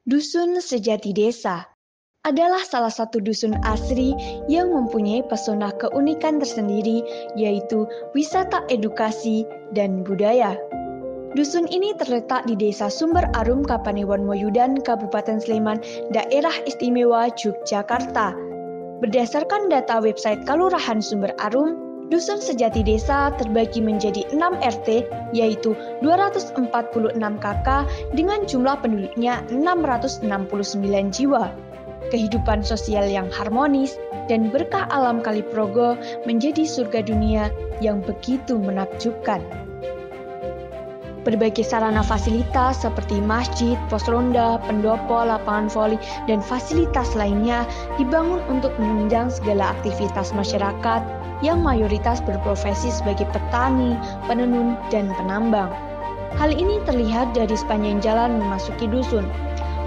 Dusun Sejati Desa adalah salah satu dusun asri yang mempunyai pesona keunikan tersendiri, yaitu wisata edukasi dan budaya. Dusun ini terletak di Desa Sumber Arum, Kapanewon Moyudan, Kabupaten Sleman, Daerah Istimewa Yogyakarta. Berdasarkan data website Kelurahan Sumber Arum, Dusun Sejati Desa terbagi menjadi 6 RT, yaitu 246 KK dengan jumlah penduduknya 669 jiwa. Kehidupan sosial yang harmonis dan berkah alam Kaliprogo menjadi surga dunia yang begitu menakjubkan. Berbagai sarana fasilitas seperti masjid, pos ronda, pendopo, lapangan voli, dan fasilitas lainnya dibangun untuk menunjang segala aktivitas masyarakat yang mayoritas berprofesi sebagai petani, penenun, dan penambang. Hal ini terlihat dari sepanjang jalan memasuki dusun.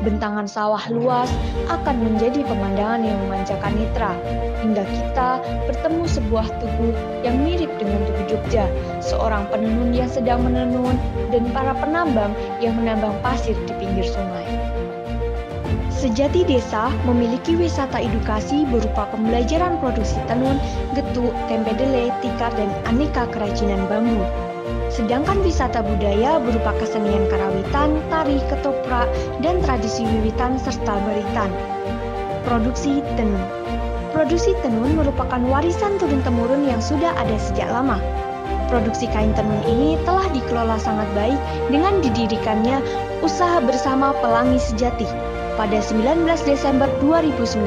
Bentangan sawah luas akan menjadi pemandangan yang memanjakan netra, hingga kita bertemu sebuah tugu yang mirip dengan Tugu Jogja, seorang penenun yang sedang menenun, dan para penambang yang menambang pasir di pinggir sungai. Sejati Desa memiliki wisata edukasi berupa pembelajaran produksi tenun, getuk, tempe dele, tikar, dan aneka kerajinan bambu. Sedangkan wisata budaya berupa kesenian karawitan, tari, ketoprak, dan tradisi wiwitan serta baritan. Produksi tenun. Produksi tenun merupakan warisan turun-temurun yang sudah ada sejak lama. Produksi kain tenun ini telah dikelola sangat baik dengan didirikannya usaha bersama Pelangi Sejati pada 19 Desember 2019.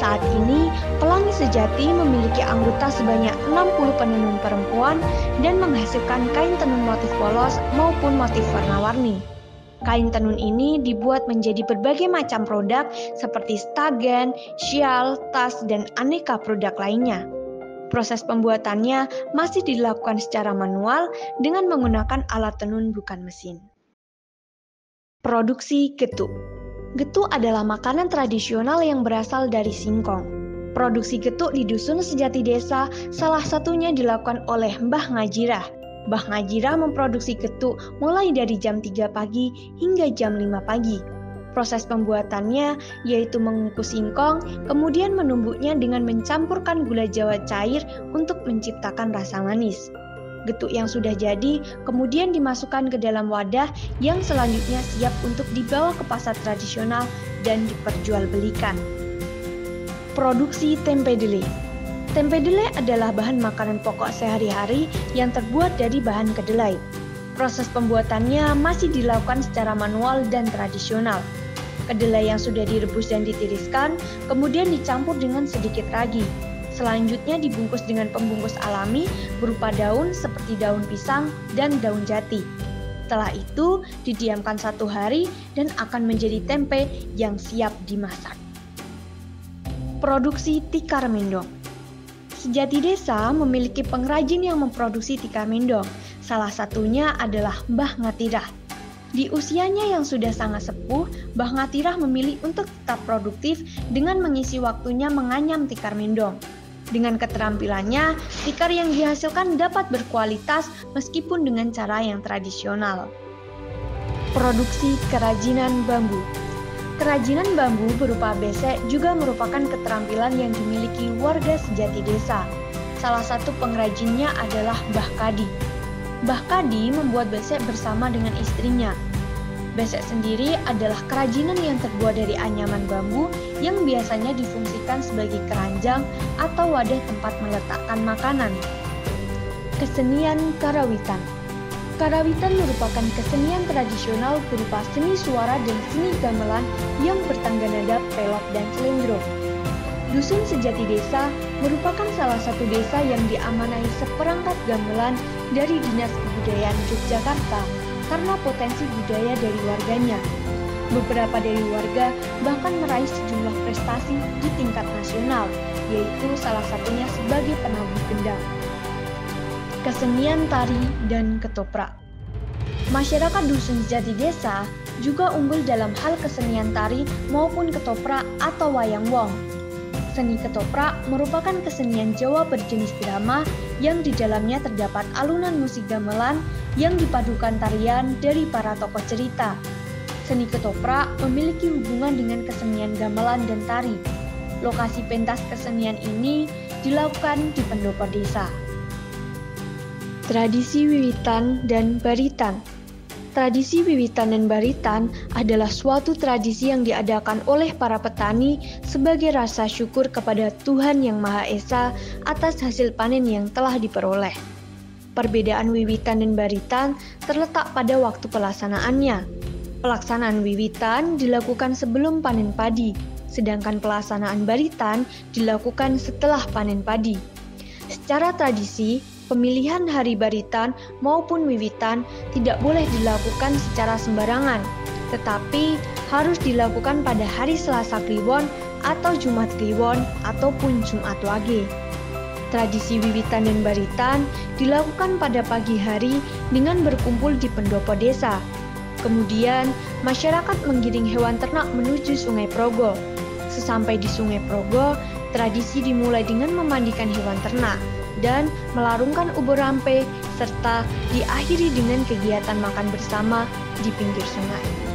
Saat ini, Pelangi Sejati memiliki anggota sebanyak 60 penenun perempuan dan menghasilkan kain tenun motif polos maupun motif warna-warni. Kain tenun ini dibuat menjadi berbagai macam produk seperti stagen, syal, tas, dan aneka produk lainnya. Proses pembuatannya masih dilakukan secara manual dengan menggunakan alat tenun bukan mesin. Produksi getuk. Getuk adalah makanan tradisional yang berasal dari singkong. Produksi getuk di Dusun Sejati Desa salah satunya dilakukan oleh Mbah Ngajirah. Mbah Ngajirah memproduksi getuk mulai dari jam 3 pagi hingga jam 5 pagi. Proses pembuatannya yaitu mengukus singkong, kemudian menumbuknya dengan mencampurkan gula jawa cair untuk menciptakan rasa manis. Getuk yang sudah jadi kemudian dimasukkan ke dalam wadah yang selanjutnya siap untuk dibawa ke pasar tradisional dan diperjualbelikan. Produksi tempe dele. Tempe dele adalah bahan makanan pokok sehari-hari yang terbuat dari bahan kedelai. Proses pembuatannya masih dilakukan secara manual dan tradisional. Kedelai yang sudah direbus dan ditiriskan kemudian dicampur dengan sedikit ragi. Selanjutnya dibungkus dengan pembungkus alami berupa daun seperti daun pisang dan daun jati. Setelah itu didiamkan 1 hari dan akan menjadi tempe yang siap dimasak. Produksi tikar mendong. Sejati Desa memiliki pengrajin yang memproduksi tikar mendong. Salah satunya adalah Mbah Ngatirah. Di usianya yang sudah sangat sepuh, Mbah Ngatirah memilih untuk tetap produktif dengan mengisi waktunya menganyam tikar mendong. Dengan keterampilannya, tikar yang dihasilkan dapat berkualitas meskipun dengan cara yang tradisional. Produksi kerajinan bambu. Kerajinan bambu berupa besek juga merupakan keterampilan yang dimiliki warga Sejati Desa. Salah satu pengrajinnya adalah Mbah Kadi. Mbah Kadi membuat besek bersama dengan istrinya. Besek sendiri adalah kerajinan yang terbuat dari anyaman bambu yang biasanya difungsikan sebagai keranjang atau wadah tempat meletakkan makanan. Kesenian karawitan. Karawitan merupakan kesenian tradisional berupa seni suara dan seni gamelan yang bertangga nada pelok dan selendro. Dusun Sejati Desa merupakan salah satu desa yang diamanai seperangkat gamelan dari Dinas Kebudayaan Yogyakarta karena potensi budaya dari warganya. Beberapa dari warga bahkan meraih sejumlah prestasi di tingkat nasional, yaitu salah satunya sebagai penabuh gendang. Kesenian tari dan ketoprak. Masyarakat Dusun Sejati Desa juga unggul dalam hal kesenian tari maupun ketoprak atau wayang wong. Seni ketoprak merupakan kesenian Jawa berjenis drama yang di dalamnya terdapat alunan musik gamelan yang dipadukan tarian dari para tokoh cerita. Seni ketoprak memiliki hubungan dengan kesenian gamelan dan tari. Lokasi pentas kesenian ini dilakukan di pendopo desa. Tradisi wiwitan dan baritan. Tradisi wiwitan dan baritan adalah suatu tradisi yang diadakan oleh para petani sebagai rasa syukur kepada Tuhan Yang Maha Esa atas hasil panen yang telah diperoleh. Perbedaan wiwitan dan baritan terletak pada waktu pelaksanaannya. Pelaksanaan wiwitan dilakukan sebelum panen padi, sedangkan pelaksanaan baritan dilakukan setelah panen padi. Secara tradisi, pemilihan hari baritan maupun wiwitan tidak boleh dilakukan secara sembarangan, tetapi harus dilakukan pada hari Selasa Kliwon atau Jumat Kliwon ataupun Jumat Wage. Tradisi wiwitan dan baritan dilakukan pada pagi hari dengan berkumpul di pendopo desa. Kemudian, masyarakat menggiring hewan ternak menuju Sungai Progo. Sesampai di Sungai Progo, tradisi dimulai dengan memandikan hewan ternak dan melarungkan ubur rampe serta diakhiri dengan kegiatan makan bersama di pinggir sungai.